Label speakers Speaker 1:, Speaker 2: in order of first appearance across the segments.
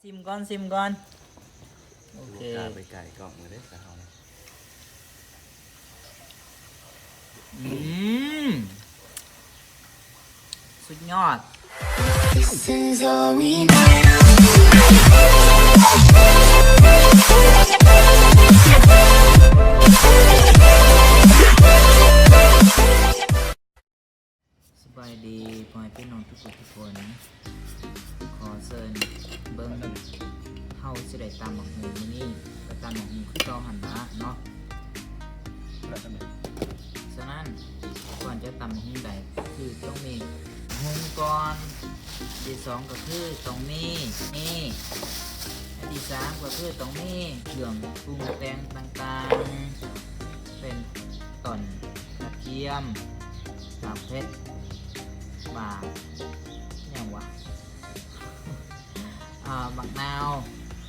Speaker 1: ซิมก่อนซิมก่อนโอเค
Speaker 2: ไปไก่กล่องมาได้สาว
Speaker 1: สุดยอด
Speaker 3: This is all we know.
Speaker 1: สบายดีพ่อแม่พี่น้องทุกคนขอเชิญเบิ้งเฮาสิได้ตามบักฮูมื้อนี้ก็ตามบักฮูคือเก่าหั่นนะเนาะ
Speaker 2: แล้วทำไม
Speaker 1: ฉะนั้นก่อนจะตำบักฮูได้คือต้องมีฮูก่อนที่สองก็คือต้องมีนี่อันที่สามก็คือต้องมีเครื่องปรุงแต่งต่างๆเป็นต้นกระเทียมตามเพชรมาอย่างวะ บักนาว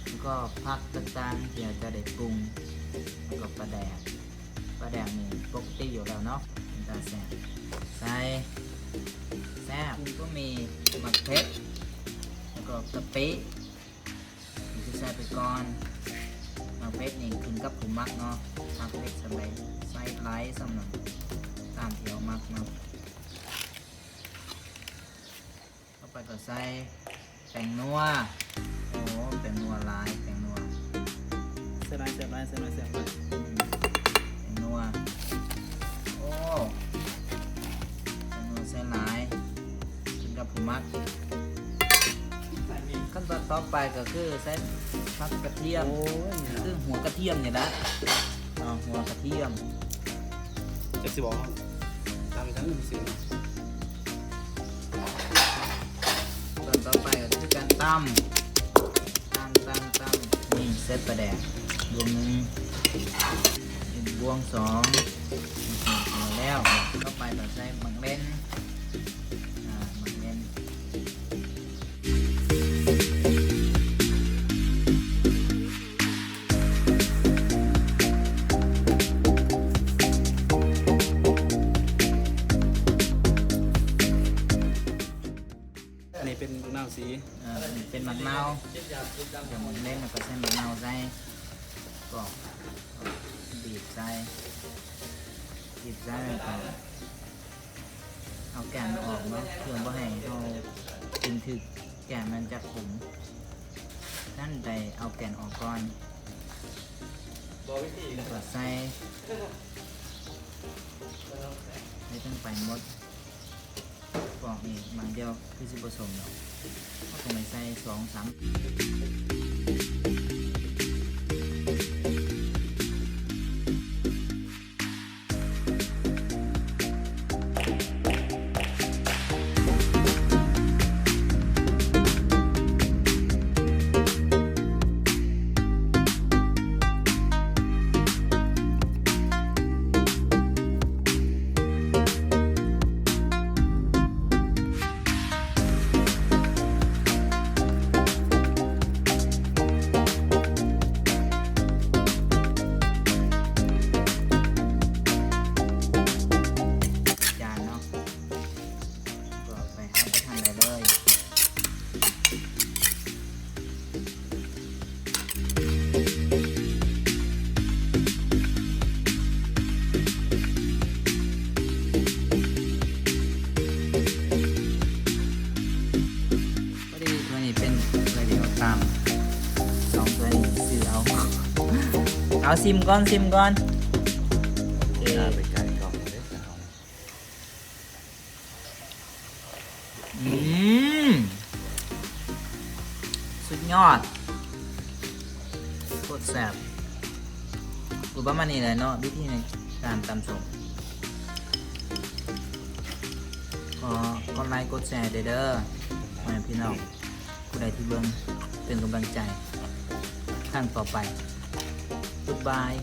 Speaker 1: แล้วก็ผักต่างๆที่เราจะได้ปรุงแล้วก็ปลาแดกนี่ปกติอยู่แล้วเนาะเป็นตาแซ่บใส่แซ่บก็มีมะเขือแล้วก็กะปิที่ใส่ไปก่อนมะเขือนี่ขึ้นกับผู้มักเนาะมะเขือสบายใส่ไลท์สำหรับตามที่เรามักเนาะเข้าไปก็ใส่แป้งนัวโอ้แป้งนัวลายแป้งนัว
Speaker 2: เสียบเสียบเสียบเสียบ
Speaker 1: แป้งนัวโอ้แป้งนัวใส่หลายขึ้นกับผู้มักขั้นตอนต่อไปก็คือใส่ผักกระเทียม
Speaker 2: โอ้ย
Speaker 1: คือหัวกระเทียมเนี่ยนะหัวกระเทียม
Speaker 2: จะสิบอกตามทั้งสิ่ง
Speaker 1: ตอนต่อไปก็คือการตำนี่เซตประแดกบวงหนึ่งบวงสองแล้วต่อไปเราใส่หมักเล่นหมักเล่น
Speaker 2: อันนี้เป็นน้ำสี
Speaker 1: เป็นหมักนาวเดี๋ยวหมักเล่นแล้วก็ใส่หมักนาวใส่ก็บีบใส่แล้วก็เอาแกนออกเนาะเพื่อว่าให้เรากินถึกแกนมันจะขมนั่นไปเอาแกนออกก่อนแล้วก็ใส่ไม่ต้องไปหมดปอกนี่บางเดียวคือสิผสมเนาะก็คงไม่ใส่2-3จานเนาะก็ไปเอาไปทำได้เลยพอดีตัวนี้เป็นตัวเดียวตามสองตัวนี้ซื้อเอาซิมก่อนโอเค
Speaker 2: ไปไก่กล่องมาได้สาว
Speaker 1: สุดยอดโคตรแซ่บรูประมาณนี้เลยเนาะวิธีในการตำส้มก็ไลค์กดแชร์เด้อพ่อแม่พี่น้องผู้ใดที่เบิ่งเป็นกำลังใจขั้นต่อไป Goodbye